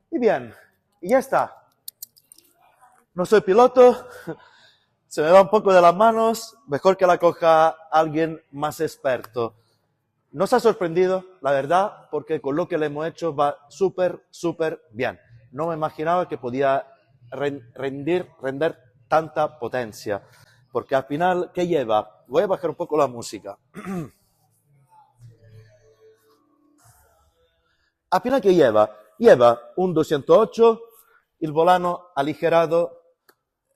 Y bien, y ya está. No soy piloto, se me va un poco de las manos, mejor que la coja alguien más experto. Nos ha sorprendido, la verdad, porque con lo que le hemos hecho va súper, súper bien. No me imaginaba que podía render tanta potencia. Porque al final, ¿qué lleva? Voy a bajar un poco la música. Al final, ¿qué lleva? Lleva un 208, el volano aligerado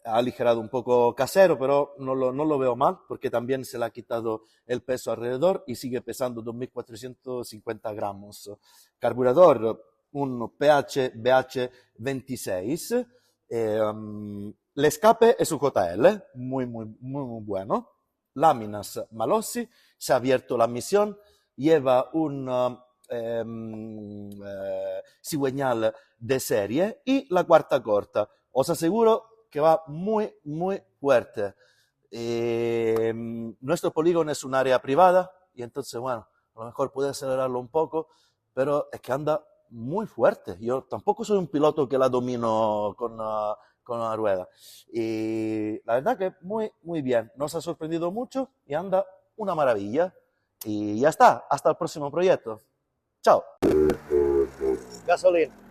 un poco casero, pero no lo veo mal, porque también se le ha quitado el peso alrededor y sigue pesando 2.450 gramos. Carburador, un PH BH26. El escape es un JL, muy bueno. Láminas Malossi, se ha abierto la misión, lleva un cigüeñal de serie y la cuarta corta. Os aseguro que va muy fuerte. Nuestro polígono es un área privada y entonces, bueno, a lo mejor puede acelerarlo un poco, pero es que anda muy fuerte. Yo tampoco soy un piloto que la domino con la rueda. Y la verdad que muy bien. Nos ha sorprendido mucho y anda una maravilla. Y ya está. Hasta el próximo proyecto. Chao. Gasolina.